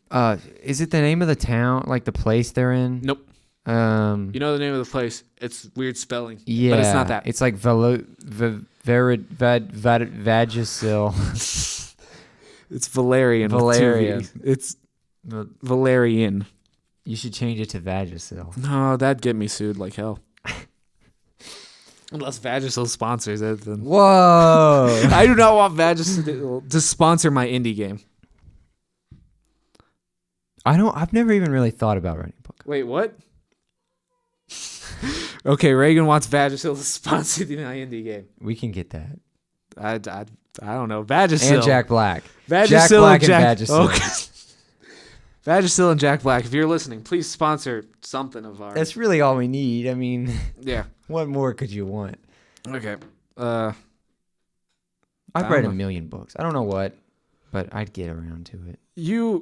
Is it the name of the town, like the place they're in? Nope. You know the name of the place. It's weird spelling. Yeah, But it's not that. It's like Vagisil. It's Valerian. with two Valeria. V's. It's Valerian. You should change it to Vagisil. No, that'd get me sued like hell. Unless Vagisil sponsors it, then... Whoa! I do not want Vagisil to sponsor my indie game. I've never even really thought about writing a book. Wait, what? Okay, Reagan wants Vagisil to sponsor my indie game. We can get that. I don't know. Vagisil. And Jack Black. Vagisil Jack Black and and Vagisil. Okay. Vagisil and Jack Black, if you're listening, please sponsor something of ours. That's really all we need. I mean, Yeah. what more could you want? Okay. I'd I write don't a know. million books. I don't know what, but I'd get around to it.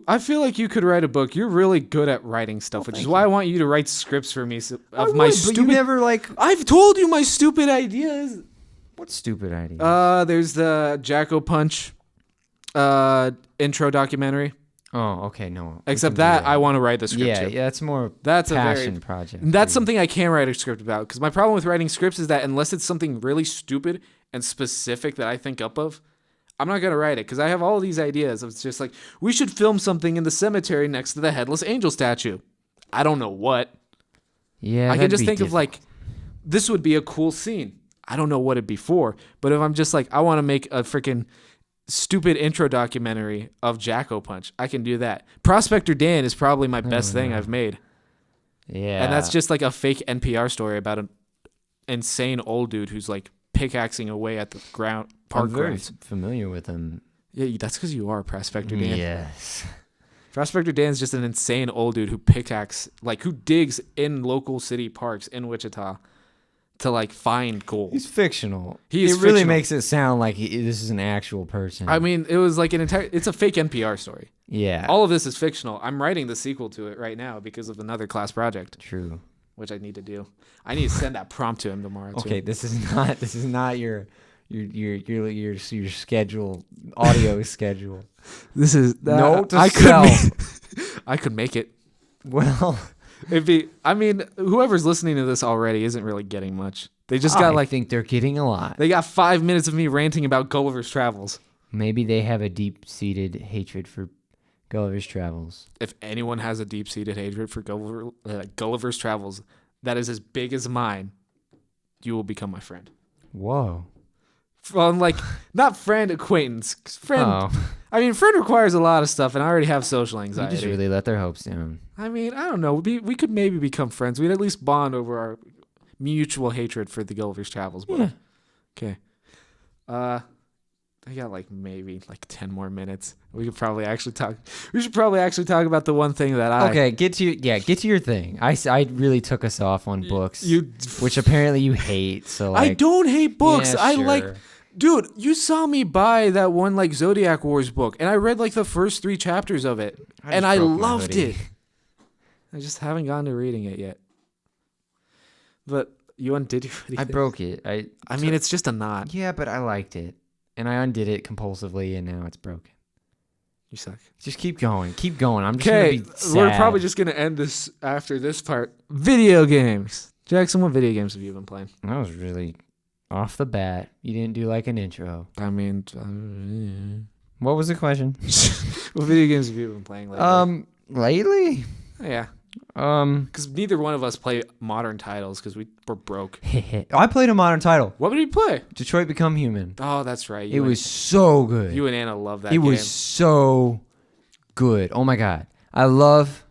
I feel like you could write a book. You're really good at writing stuff, which is thank why you. I want you to write scripts for me of I my would, stupid. But you never like. I've told you my stupid ideas. What stupid idea? There's the Jacko Punch intro documentary. Oh, okay, no. we Except can do that I want to write the script Yeah, too. yeah, that's more. That's a passion very project. That's for you. something I can write a script about, because my problem with writing scripts is that unless it's something really stupid and specific that I think up of, I'm not going to write it, because I have all these ideas. It's just like, we should film something in the cemetery next to the Headless Angel statue. I don't know what. Yeah, I can that'd just be think of difficult. like, this would be a cool scene. I don't know what it'd be for, but if I'm just like, I want to make a freaking stupid intro documentary of Jacko Punch, I can do that. Prospector Dan is probably my best thing I've made. Yeah, And that's just like a fake NPR story about an insane old dude who's like pickaxing away at the ground park I'm very grounds. familiar with him. Yeah, that's because you are Prospector Dan. Yes. Prospector Dan's just an insane old dude who who digs in local city parks in Wichita to like find gold. He's fictional. He is It really fictional. makes it sound like this is an actual person. I mean, it was like it's a fake NPR story. yeah. All of this is fictional. I'm writing the sequel to it right now because of another class project, True. which I need to do. I need to send that prompt to him tomorrow. Too. Okay, this is not your schedule, audio schedule. This is Note to I self. I could make it. Well, I mean, whoever's listening to this already isn't really getting much. They just got I like think they're getting a lot. they got 5 minutes of me ranting about Gulliver's Travels. Maybe they have a deep-seated hatred for Gulliver's Travels. If anyone has a deep-seated hatred for Gulliver's Travels that is as big as mine, you will become my friend. Whoa. From not friend, acquaintance. Friend. Oh. I mean, friend requires a lot of stuff, and I already have social You anxiety. just really let their hopes down. I mean, I don't know. We could maybe become friends. We'd at least bond over our mutual hatred for the Gulliver's Travels book. Yeah. Okay. I got maybe 10 more minutes. We should probably actually talk about the one thing that Okay, get to your thing. I really took us off on books, you which apparently you hate. So I don't hate books. Yeah, I sure. Dude, you saw me buy that one Zodiac Wars book, and I read the first 3 chapters of it, and I loved it. I just haven't gotten to reading it yet. But you undid your hoodie. I broke it. I mean, it's just a knot. Yeah, but I liked it, and I undid it compulsively, and now it's broken. You suck. Just keep going. Keep going. I'm just gonna be sad. We're probably just gonna end this after this part. Video games. Jackson, what video games have you been playing? That was really off the bat. You didn't do an intro. I mean, What was the question? what video games have you been playing lately? Lately? Yeah. Because neither one of us play modern titles because we're broke. I played a modern title. What did you play? Detroit Become Human. Oh, that's right. It was so good. You and Anna love that It game. was so good. Oh my god. I love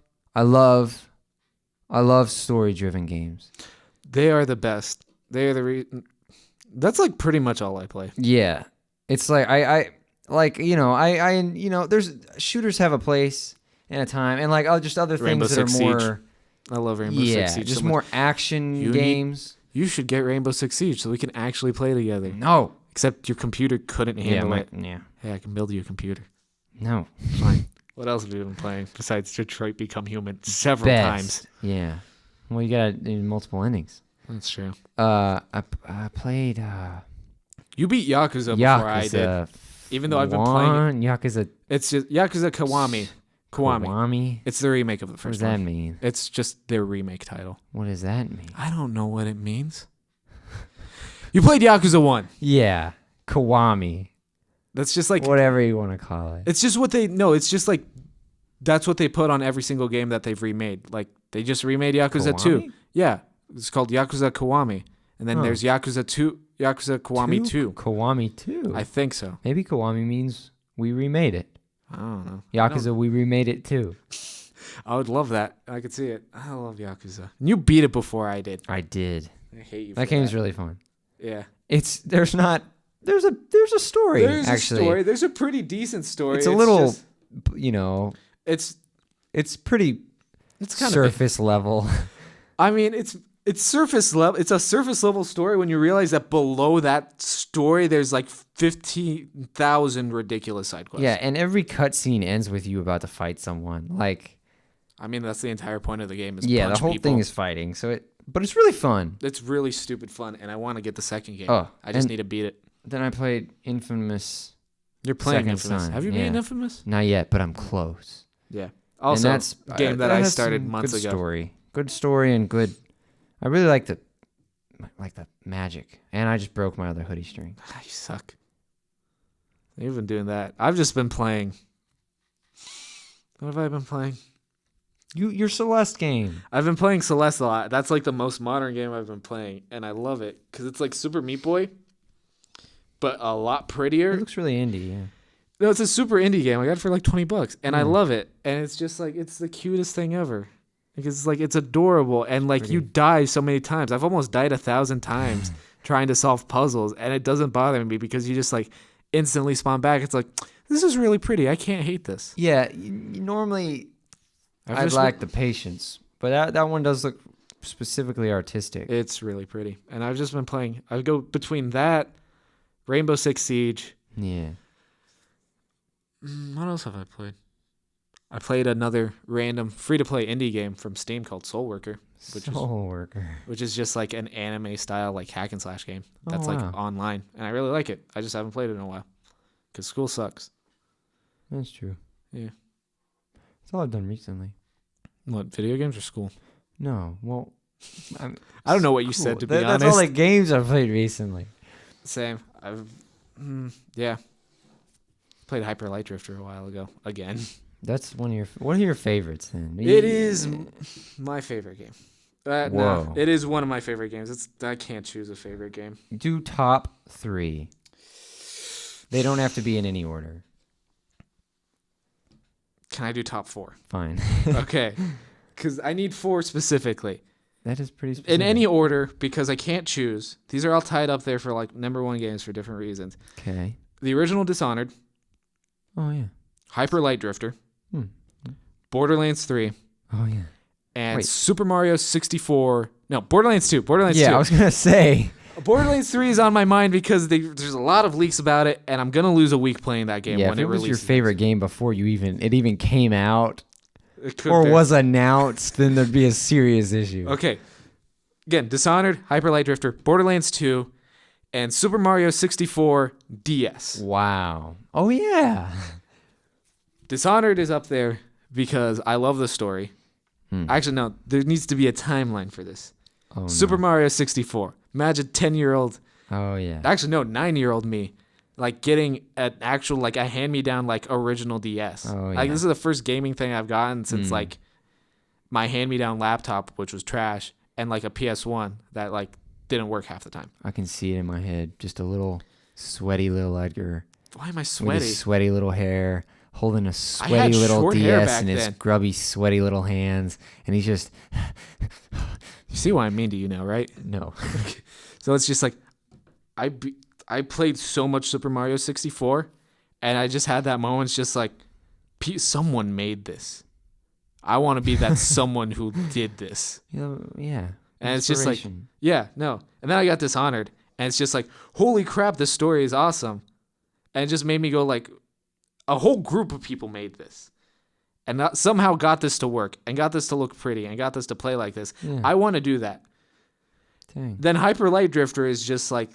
story-driven games. They are the best. They are the reason. That's pretty much all I play. Yeah. It's I there's shooters have a place and a time, and just other Rainbow things that Six are more Siege. I love Rainbow Six Siege. just so much. more action games. You should get Rainbow Six Siege so we can actually play together. No. Except your computer couldn't handle it. Yeah. Hey, I can build you a computer. No. Fine. What else have you been playing besides Detroit Become Human several times? Yeah. Well, you got in multiple endings. That's true. I played You beat Yakuza before I did. Even though I've been playing it. Yakuza. It's just Yakuza Kiwami. Kiwami. It's the remake of the What first does that one. mean? It's just their remake title. What does that mean? I don't know what it means. You played Yakuza 1. Yeah. Kiwami. That's just whatever you want to call it. It's just what they it's just that's what they put on every single game that they've remade. They just remade Yakuza 2. Yeah. It's called Yakuza Kiwami. And then there's Yakuza 2, Yakuza Kiwami 2. Kiwami 2. I think so. Maybe Kiwami means we remade it. I don't know. Yakuza, we remade it too. I would love that. I could see it. I love Yakuza. And you beat it before I did. I did. I hate you. That game's really fun. Yeah. There's a story. There's actually. a story. There's a pretty decent story. It's a little, it's pretty kind surface level. I mean, it's surface level. It's a surface level story when you realize that below that story there's 15,000 ridiculous side quests. Yeah, and every cutscene ends with you about to fight someone. I mean, that's the entire point of the game. Is the whole people. thing is fighting. But it's really fun. It's really stupid fun, and I want to get the second game. Oh, I just need to beat it. Then I played Infamous. You're playing Second Infamous. Son. Have you beaten Infamous? Not yet, but I'm close. Yeah. Also, and that's a game that I started months good ago. Good story and good. I really like the magic, and I just broke my other hoodie string. You suck. You've been doing that. I've just been playing. What have I been playing? Your Celeste game. I've been playing Celeste a lot. That's the most modern game I've been playing, and I love it because it's Super Meat Boy, but a lot prettier. It looks really indie, yeah. No, it's a super indie game. I got it for $20, and I love it. And it's just it's the cutest thing ever. Because it's adorable, and you die so many times. I've almost died 1,000 times trying to solve puzzles, and it doesn't bother me because you just instantly spawn back. It's this is really pretty. I can't hate this. Yeah, normally I'd lack the patience, but that one does look specifically artistic. It's really pretty, and I've just been playing. I go between that, Rainbow Six Siege. Yeah. What else have I played? I played another random free-to-play indie game from Steam called Soul Worker, which is just an anime style hack and slash game that's online, and I really like it. I just haven't played it in a while because school sucks. That's true. Yeah, that's all I've done recently. What, video games or school? No, well, I don't know what you said to be honest. That's all games I've played recently. Same. Yeah. Played Hyper Light Drifter a while ago. Again. That's one of your favorites then. It is my favorite game. Whoa. No, it is one of my favorite games. I can't choose a favorite game. Do top 3. They don't have to be in any order. Can I do top 4? Fine. Okay. Because I need 4 specifically. That is pretty specific. In any order, because I can't choose. These are all tied up there for like number 1 games for different reasons. Okay. The original Dishonored. Oh, yeah. Hyper Light Drifter. Borderlands 3. Oh, yeah. And Super Mario 64. No, Borderlands 2. Borderlands 2. Yeah, I was going to say. Borderlands 3 is on my mind because there's a lot of leaks about it, and I'm going to lose a week playing that game when if it was releases. your favorite game before it even came out or was announced, then there'd be a serious issue. Okay. Again, Dishonored, Hyper Light Drifter, Borderlands 2, and Super Mario 64 DS. Wow. Oh, yeah. Dishonored is up there because I love the story. Actually, no, there needs to be a timeline for this. Oh, Super Mario 64. Imagine 10-year-old. Oh, yeah. Actually, no, 9-year-old me. Like getting an actual, like a hand-me-down, like original DS. Oh, yeah. Like this is the first gaming thing I've gotten since like my hand-me-down laptop, which was trash, and like a PS1 that like didn't work half the time. I can see it in my head. Just a little sweaty little Edgar. Why am I With sweaty? his sweaty little hair, holding a had sweaty little short hair DS back in his then. grubby, sweaty little hands. And he's just, You see why I mean to you now, right? no. So it's just like I played so much Super Mario 64, and I just had that moment. It's just like someone made this. I want to be that someone who did this. Yeah. And it's just like, Inspiration. yeah, no. And then I got Dishonored, and it's just like, holy crap, this story is awesome. And it just made me go like, a whole group of people made this. And somehow got this to work, and got this to look pretty, and got this to play like this. Yeah. I want to do that. Dang. Then Hyper Light Drifter is just like,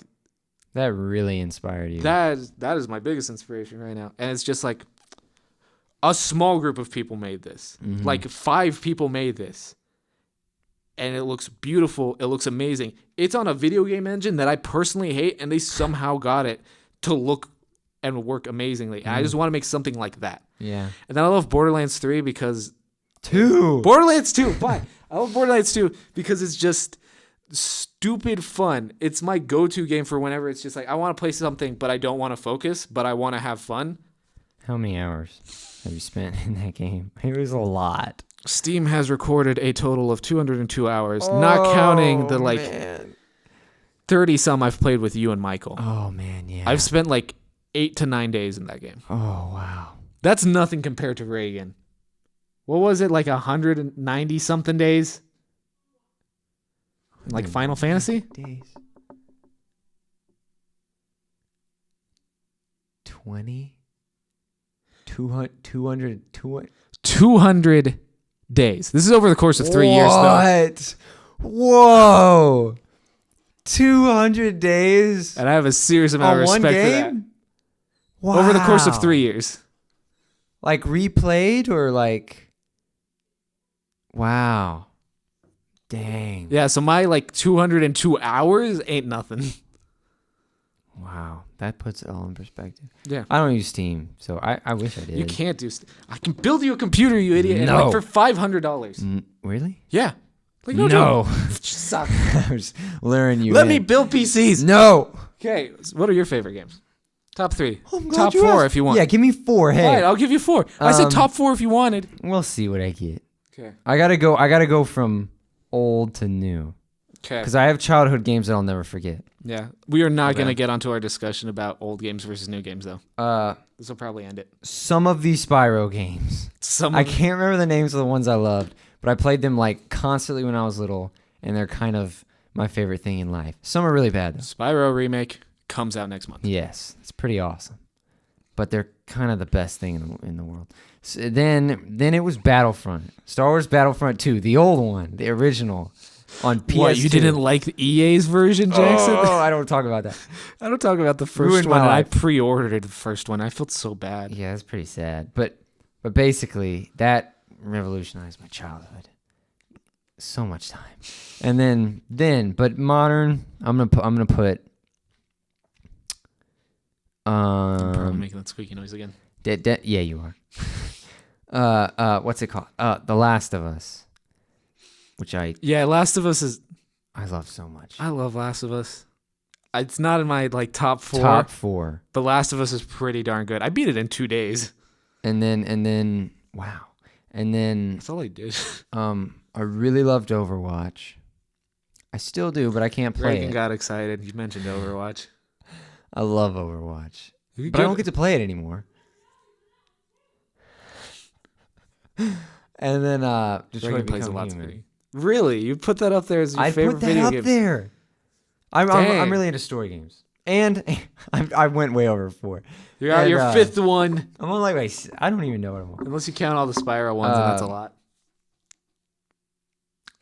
That really inspired you. that is my biggest inspiration right now. And it's just like, a small group of people made this. Mm-hmm. Like 5 people made this. And it looks beautiful. It looks amazing. It's on a video game engine that I personally hate, and they somehow got it to look and work amazingly. And I just want to make something like that. Yeah. And then I love Borderlands 3 because... 2. Borderlands 2, why? I love Borderlands 2 because it's just stupid fun. It's my go-to game for whenever it's just like, I want to play something, but I don't want to focus, but I want to have fun. How many hours have you spent in that game? It was a lot. Steam has recorded a total of 202 hours, not counting the like 30 some I've played with you and Michael. Oh, man, yeah. I've spent like 8 to 9 days in that game. Oh, wow. That's nothing compared to Reagan. What was it, like 190 something days? Like Final Fantasy? Days. 20? 200. 200 days. This is over the course of 3 years, though. What? Whoa. 200 days And I have a serious amount of on one respect for that. game? Wow. Over the course of 3 years. Like replayed or like... Wow. Dang. Yeah, so my like 202 hours ain't nothing. Wow. That puts it all in perspective. Yeah. I don't use Steam, so I wish I did. You can't do... I can build you a computer, you idiot, and No. like for $500. Really? Yeah. Like, No. joke. Suck. I was luring you Let in. me build PCs. No. Okay, so what are your favorite games? Top 3. I'm glad Top you 4 asked. if you want. Yeah, give me 4. Hey. All right, I'll give you 4. I said top 4 if you wanted. We'll see what I get. Okay. I gotta go from old to new. Okay. Because I have childhood games that I'll never forget. Yeah. We are not Okay. going to get onto our discussion about old games versus new games, though. This will probably end it. Some of these Spyro games. I can't remember the names of the ones I loved, but I played them like constantly when I was little, and they're kind of my favorite thing in life. Some are really bad, though. Spyro remake comes out next month. Yes, it's pretty awesome. But they're kind of the best thing in the world. So then it was Battlefront. Star Wars Battlefront 2, the old one, the original on PS2. What, you didn't like the EA's version, Jackson? Oh, I don't talk about that. I don't talk about the first Ruined one. my I life. pre-ordered the first one. I felt so bad. Yeah, that's pretty sad. But basically, that revolutionized my childhood. So much time. And then, but modern, I'm gonna put I'm probably making that squeaky noise again. Yeah, you are. What's it called? The Last of Us, which Last of Us is. I love so much. I love Last of Us. It's not in my like top 4. Top 4. But Last of Us is pretty darn good. I beat it in 2 days. And then wow. And then That's all I did. I really loved Overwatch. I still do, but I can't play Reagan it. got excited. You mentioned Overwatch. I love Overwatch. But I don't get to play it anymore. And then Detroit plays a Become lot Human. of Really? You put that up there as your I favorite put that video up game? there. I'm Dang. really into story games. And I went way over 4. You got your 5th one. I'm on like I don't even know what I'm on. Unless you count all the Spyro ones, and that's a lot.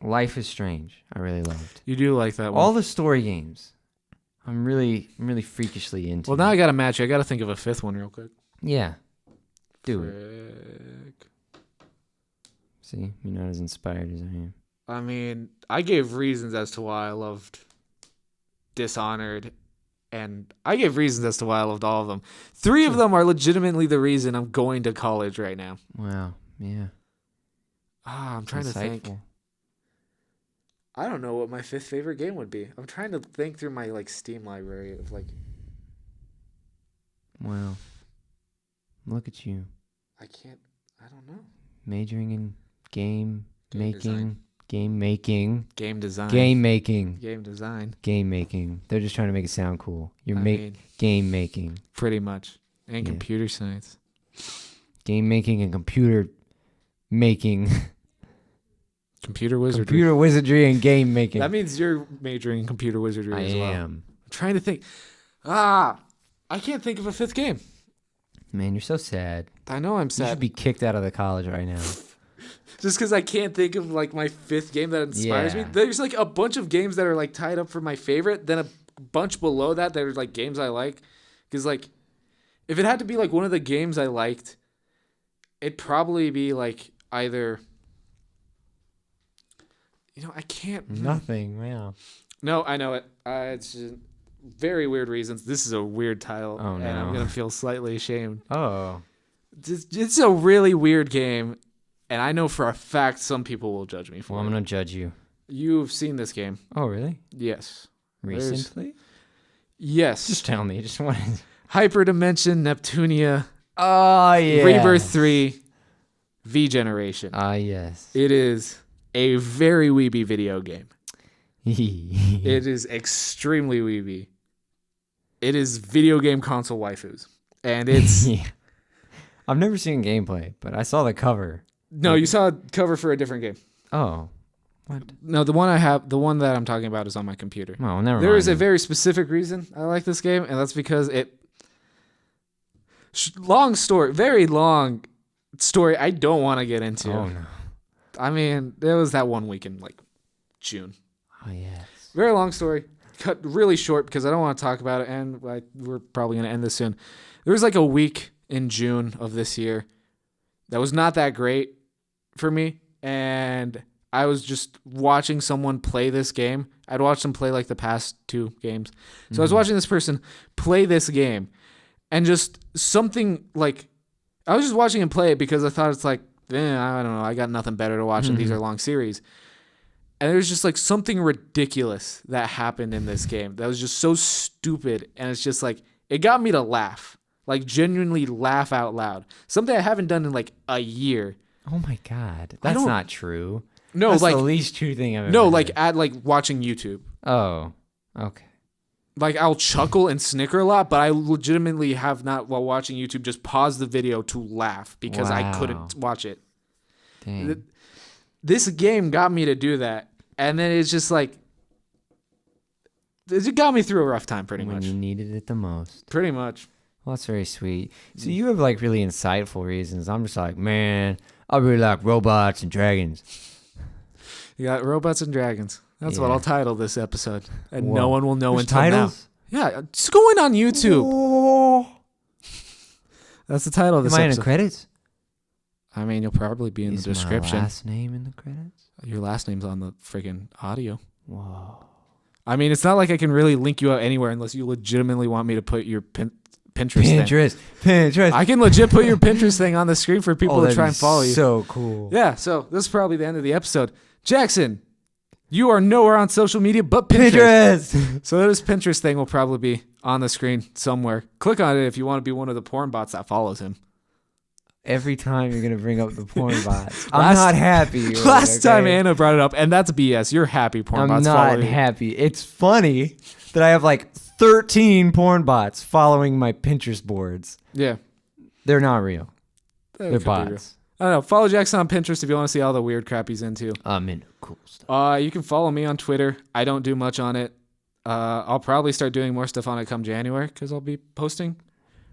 Life is Strange. I really loved. You do like that one. All the story games. I'm really freakishly into. Well, now I got to match you. I got to think of a 5th one real quick. Yeah. Do it. Frick. See, you're not as inspired as I am. I mean, I gave reasons as to why I loved Dishonored, and I gave reasons as to why I loved all of them. 3 of them are legitimately the reason I'm going to college right now. Wow. Yeah. I'm trying to think. I don't know what my 5th favorite game would be. I'm trying to think through my like Steam library of like. Wow. Look at you. I don't know. Majoring in game making. design. Game making. Game design. Game making. Game design. Game making. They're just trying to make it sound cool. You're I mean, game making. pretty much. And Yeah. computer science. Game making and computer making. Computer wizardry. Computer wizardry and game making. That means you're majoring in computer wizardry I as well. am. I'm trying to think. I can't think of a 5th game. Man, you're so sad. I know I'm You sad. should be kicked out of the college right now. Just because I can't think of like my 5th game that inspires me. Yeah. There's like a bunch of games that are like tied up for my favorite. Then a bunch below that are like games I like. Because like, if it had to be like one of the games I liked, it'd probably be like either. I can't. Nothing. Wow. No, I know it. It's just very weird reasons. This is a weird title. Oh, And I'm no. going to feel slightly ashamed. Oh. It's a really weird game. And I know for a fact some people will judge me for Well, it. I'm going to judge you. You've seen this game. Oh, really? Yes. Recently? Yes. Just tell me. Just want to... Hyperdimension, Neptunia, Oh, yeah. Rebirth 3, V Generation. Ah, yes. It is a very weeby video game. it It is extremely weeby. It is video game console waifus. And it's... Yeah. I've never seen gameplay, but I saw the cover. No, you saw a cover for a different game. Oh. What? No, the one that I'm talking about is on my computer. Oh, never mind. There is a very specific reason I like this game, and that's because long story, very long story I don't want to get into. Oh, no. I mean, there was that one week in like June. Oh, yes. Very long story, cut really short because I don't want to talk about it, and we're probably going to end this soon. There was like a week in June of this year that was not that great for me, and I was just watching someone play this game. I'd watched them play like the past 2 games. So I was watching this person play this game, and just something like, I was just watching him play it because I thought it's like, I don't know, I got nothing better to watch, and these are long series. And there was just like something ridiculous that happened in this game that was just so stupid, and it's just like, it got me to laugh, like genuinely laugh out loud. Something I haven't done in like a year. Oh, my God. That's not true. No, That's like the least true thing I've ever no, heard. like at like watching YouTube. Oh, okay. Like I'll chuckle and snicker a lot, but I legitimately have not, while watching YouTube, just paused the video to laugh because I Wow. couldn't watch it. Dang. This game got me to do that, and then it's just like, it got me through a rough time, pretty When much. you needed it the most. Pretty much. Well, that's very sweet. So you have like really insightful reasons. I'm just like, man, I really like robots and dragons. You got robots and dragons. That's what Yeah. I'll title this episode, and Whoa. no one will know There's until titles? now. Yeah, it's going on YouTube. Oh. That's the title of this Am I in the episode. credits? I mean, you'll probably be in Is the description. my last name in the credits? Your last name's on the freaking audio. Whoa. I mean, it's not like I can really link you out anywhere unless you legitimately want me to put your Pinterest thing. Pinterest. I can legit put your Pinterest thing on the screen for people to that'd try be and follow you. So cool. Yeah, so this is probably the end of the episode. Jackson, you are nowhere on social media but Pinterest. So this Pinterest thing will probably be on the screen somewhere. Click on it if you want to be one of the porn bots that follows him. Every time you're gonna bring up the porn bots, I'm not happy. Last time Anna brought it up, and that's BS. You're happy porn bots I'm following not you. happy. It's funny that I have like 13 porn bots following my Pinterest boards. Yeah. They're not real. That They're could be real. bots. I don't know. Follow Jackson on Pinterest if you want to see all the weird crap he's into. I'm into cool stuff. You can follow me on Twitter. I don't do much on it. I'll probably start doing more stuff on it come January because I'll be posting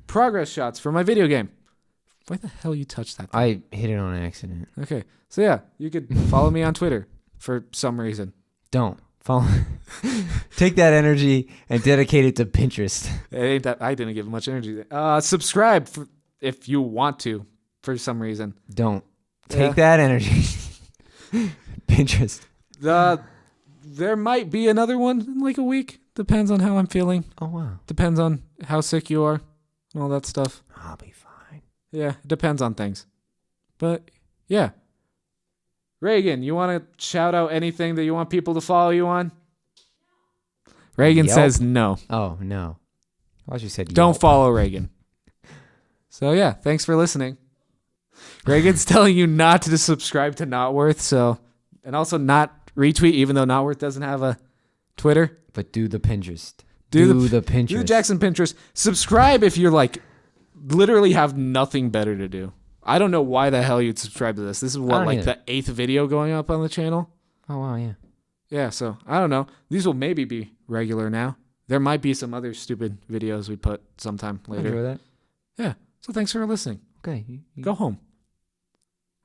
progress shots for my video game. Why the hell you touched that thing? I hit it on accident. Okay. So yeah, you could follow me on Twitter for some reason. Don't follow. Take that energy and dedicate it to Pinterest. It ain't that I didn't give much energy. Subscribe if you want to for some reason. Don't take that energy. Pinterest. There might be another one in like a week. Depends on how I'm feeling. Oh wow. Depends on how sick you are and all that stuff. I'll be fine. Yeah, it depends on things. But yeah. Reagan, you want to shout out anything that you want people to follow you on? Reagan says no. Oh no. I thought you said Don't Yelp. follow Reagan. So yeah, thanks for listening. Reagan's telling you not to subscribe to Not Worth, and also not retweet, even though Not Worth doesn't have a Twitter. But do the Pinterest. Do the Pinterest. Do the Jackson Pinterest. Subscribe if you're like literally have nothing better to do. I don't know why the hell you'd subscribe to this. This is what, like the 8th video going up on the channel? Oh wow, yeah. Yeah, so I don't know. These will maybe be regular now. There might be some other stupid videos we put sometime later. Enjoy that. Yeah. So thanks for listening. Okay. Go home.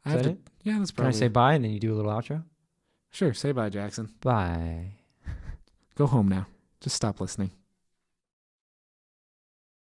Is that it? Yeah, that's Can probably I say it. bye and then you do a little outro? Sure, say bye, Jackson. Bye. Go home now. Just stop listening.